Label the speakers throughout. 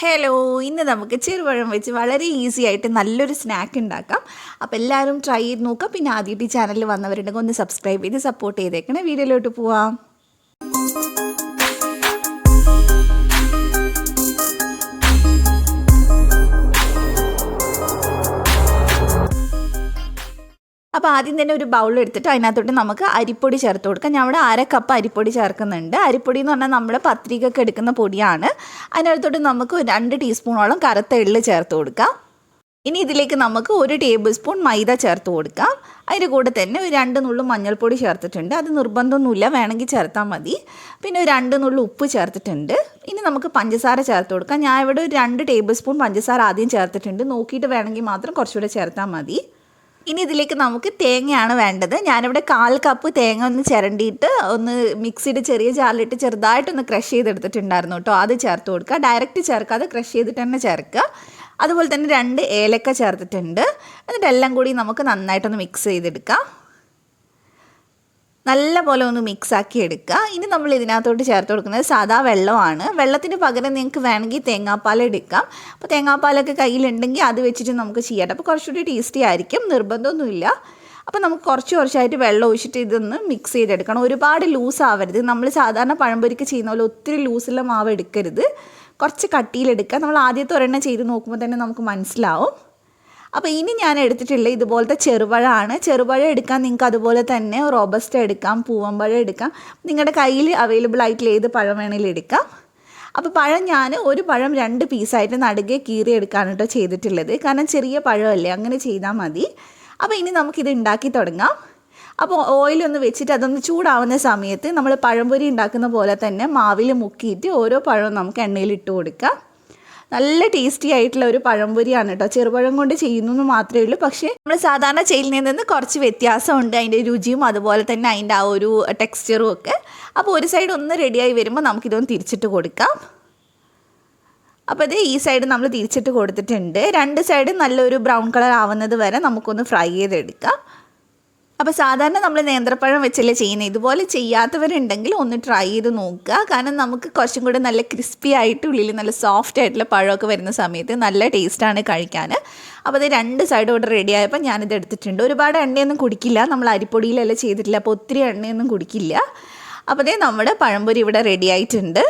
Speaker 1: Hello, ഇന്ന് നമുക്ക് ചെറുപഴം വെച്ച് വളരെ ഈസി ആയിട്ട് നല്ലൊരു സ്നാക്ക് ഉണ്ടാക്കാം. അപ്പോൾ എല്ലാവരും ട്രൈ ചെയ്ത് നോക്കാം. പിന്നെ ആദ്യമായിട്ട് ഈ ചാനലിൽ വന്നവരുണ്ടെങ്കിൽ ഒന്ന് സബ്സ്ക്രൈബ് ചെയ്ത് സപ്പോർട്ട് ചെയ്തേക്കണേ. വീഡിയോയിലോട്ട് പോവാം. അപ്പോൾ ആദ്യം തന്നെ ഒരു ബൗൾ എടുത്തിട്ട് അതിനകത്തോട്ട് നമുക്ക് അരിപ്പൊടി ചേർത്ത് കൊടുക്കാം. ഞാൻ ഇവിടെ 1/2 കപ്പ് അരിപ്പൊടി ചേർക്കുന്നുണ്ട്. അരിപ്പൊടി എന്ന് പറഞ്ഞാൽ നമ്മൾ പത്രികയ്ക്ക് എടുക്കുന്ന പൊടിയാണ്. അതിനകത്തോട്ട് നമുക്ക് 2 ടീസ്പൂണോളം കറുത്ത എള്ള് ചേർത്ത് കൊടുക്കാം. ഇനി ഇതിലേക്ക് നമുക്ക് 1 ടേബിൾ സ്പൂൺ മൈദ ചേർത്ത് കൊടുക്കാം. അതിൻ്റെ കൂടെ തന്നെ ഒരു 2 നുള്ളു മഞ്ഞൾപ്പൊടി ചേർത്തിട്ടുണ്ട്. അത് നിർബന്ധമൊന്നുമില്ല, വേണമെങ്കിൽ ചേർത്താൽ മതി. പിന്നെ ഒരു 2 നുള്ളു ഉപ്പ് ചേർത്തിട്ടുണ്ട്. ഇനി നമുക്ക് പഞ്ചസാര ചേർത്ത് കൊടുക്കാം. ഞാൻ ഇവിടെ ഒരു 2 ടേബിൾ സ്പൂൺ പഞ്ചസാര ആദ്യം ചേർത്തിട്ടുണ്ട്. നോക്കിയിട്ട് വേണമെങ്കിൽ മാത്രം കുറച്ചുകൂടെ ചേർത്താൽ മതി. ഇനി ഇതിലേക്ക് നമുക്ക് തേങ്ങയാണ് വേണ്ടത്. ഞാനിവിടെ 1/4 കപ്പ് തേങ്ങ ഒന്ന് ചിരണ്ടിയിട്ട് ഒന്ന് മിക്സിയുടെ ചെറിയ ജാറിലിട്ട് ചെറുതായിട്ടൊന്ന് ക്രഷ് ചെയ്തെടുത്തിട്ടുണ്ടായിരുന്നു കേട്ടോ. അത് ചേർത്ത് കൊടുക്കുക. ഡയറക്റ്റ് ചേർക്കാതെ ക്രഷ് ചെയ്തിട്ട് തന്നെ ചേർക്കുക. അതുപോലെ തന്നെ 2 ഏലക്ക ചേർത്തിട്ടുണ്ട്. എന്നിട്ട് എല്ലാം കൂടി നമുക്ക് നന്നായിട്ടൊന്ന് മിക്സ് ചെയ്തെടുക്കാം. നല്ല പോലെ ഒന്ന് മിക്സാക്കി എടുക്കുക. ഇനി നമ്മൾ ഇതിനകത്തോട്ട് ചേർത്ത് കൊടുക്കുന്നത് സാധാ വെള്ളമാണ്. വെള്ളത്തിന് പകരം നിങ്ങൾക്ക് വേണമെങ്കിൽ തേങ്ങാപ്പാൽ എടുക്കാം. അപ്പോൾ തേങ്ങാപ്പാലൊക്കെ കയ്യിലുണ്ടെങ്കിൽ അത് വെച്ചിട്ട് നമുക്ക് ചെയ്യാം. അപ്പോൾ കുറച്ചുകൂടി ടേസ്റ്റി ആയിരിക്കും, നിർബന്ധമൊന്നുമില്ല. അപ്പോൾ നമുക്ക് കുറച്ചായിട്ട് വെള്ളം ഒഴിച്ചിട്ട് ഇതൊന്ന് മിക്സ് ചെയ്തെടുക്കണം. ഒരുപാട് ലൂസ് ആവരുത്. നമ്മൾ സാധാരണ പഴംപൊരിക്ക് ചെയ്യുന്ന പോലെ ഒത്തിരി ലൂസുള്ള മാവ് എടുക്കരുത്. കുറച്ച് കട്ടിയിലെടുക്കുക. നമ്മൾ ആദ്യത്തെ ഒരെണ്ണം ചെയ്ത് നോക്കുമ്പോൾ തന്നെ നമുക്ക് മനസ്സിലാവും. അപ്പോൾ ഇനി ഞാൻ എടുത്തിട്ടുള്ള ഇതുപോലത്തെ ചെറുപഴമാണ്. ചെറുപഴം എടുക്കാൻ നിങ്ങൾക്ക് അതുപോലെ തന്നെ റോബസ്റ്റ എടുക്കാം, പൂവമ്പഴം എടുക്കാം. നിങ്ങളുടെ കയ്യിൽ അവൈലബിൾ ആയിട്ടുള്ള ഏത് പഴം വേണമെങ്കിലും എടുക്കാം. അപ്പോൾ പഴം ഞാൻ ഒരു പഴം 2 പീസായിട്ട് നടുകെ കീറിയെടുക്കാണ് കേട്ടോ ചെയ്തിട്ടുള്ളത്. കാരണം ചെറിയ പഴമല്ലേ, അങ്ങനെ ചെയ്താൽ മതി. അപ്പോൾ ഇനി നമുക്കിത് ഉണ്ടാക്കി തുടങ്ങാം. അപ്പോൾ ഓയിലൊന്ന് വെച്ചിട്ട് അതൊന്ന് ചൂടാവുന്ന സമയത്ത് നമ്മൾ പഴംപൊരി ഉണ്ടാക്കുന്ന പോലെ തന്നെ മാവിൽ മുക്കിയിട്ട് ഓരോ പഴവും നമുക്ക് എണ്ണയിൽ ഇട്ട് കൊടുക്കാം. നല്ല ടേസ്റ്റി ആയിട്ടുള്ള ഒരു പഴംപൊരിയാണ് കേട്ടോ. ചെറുപഴം കൊണ്ട് ചെയ്യുന്നു മാത്രമേ ഉള്ളൂ. പക്ഷേ നമ്മൾ സാധാരണ ചെയ്യുന്നതിൽ നിന്ന് കുറച്ച് വ്യത്യാസമുണ്ട്. അതിൻ്റെ രുചിയും അതുപോലെ തന്നെ അതിൻ്റെ ആ ഒരു ടെക്സ്ചറും ഒക്കെ. അപ്പോൾ ഒരു സൈഡ് ഒന്ന് റെഡിയായി വരുമ്പോൾ നമുക്കിതൊന്ന് തിരിച്ചിട്ട് കൊടുക്കാം. അപ്പോൾ ഇത് ഈ സൈഡ് നമ്മൾ തിരിച്ചിട്ട് കൊടുത്തിട്ടുണ്ട്. 2 സൈഡും നല്ലൊരു ബ്രൗൺ കളർ ആവുന്നത് വരെ നമുക്കൊന്ന് ഫ്രൈ ചെയ്തെടുക്കാം. അപ്പോൾ സാധാരണ നമ്മൾ നേന്ത്രപ്പഴം വെച്ചല്ലേ ചെയ്യുന്നത്. ഇതുപോലെ ചെയ്യാത്തവരുണ്ടെങ്കിൽ ഒന്ന് ട്രൈ ചെയ്ത് നോക്കുക. കാരണം നമുക്ക് കുറച്ചും കൂടെ നല്ല ക്രിസ്പി ആയിട്ട് ഉള്ളിൽ നല്ല സോഫ്റ്റ് ആയിട്ടുള്ള പഴമൊക്കെ വരുന്ന സമയത്ത് നല്ല ടേസ്റ്റാണ് കഴിക്കാൻ. അപ്പോൾ അത് 2 സൈഡും ഇവിടെ റെഡി ആയപ്പോൾ ഞാനിത് എടുത്തിട്ടുണ്ട്. ഒരുപാട് എണ്ണയൊന്നും കുടിക്കില്ല, നമ്മൾ അരിപ്പൊടിയിലല്ല ചെയ്തിട്ടില്ല. അപ്പോൾ ഒത്തിരി എണ്ണയൊന്നും കുടിക്കില്ല. അപ്പോൾ അതേ നമ്മുടെ പഴംപൊരി ഇവിടെ റെഡി ആയിട്ടുണ്ട്.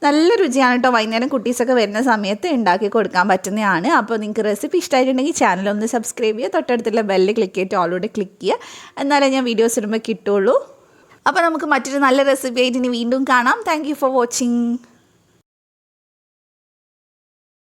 Speaker 1: നല്ല രുചിയാണ് കേട്ടോ. വൈകുന്നേരം കുട്ടീസൊക്കെ വരുന്ന സമയത്ത് ഉണ്ടാക്കി കൊടുക്കാൻ പറ്റുന്നതാണ്. അപ്പോൾ നിങ്ങൾക്ക് റെസിപ്പി ഇഷ്ടമായിട്ടുണ്ടെങ്കിൽ ചാനലൊന്ന് സബ്സ്ക്രൈബ് ചെയ്യുക. തൊട്ടടുത്തുള്ള ബെല്ല് ക്ലിക്ക് ചെയ്തിട്ട് ഓളോടെ ക്ലിക്ക് ചെയ്യുക. എന്നാലേ ഞാൻ വീഡിയോസ് ഇടുമ്പോൾ കിട്ടുള്ളൂ. അപ്പോൾ നമുക്ക് മറ്റൊരു നല്ല റെസിപ്പി ആയിട്ട് ഇനി വീണ്ടും കാണാം. Thank you for watching.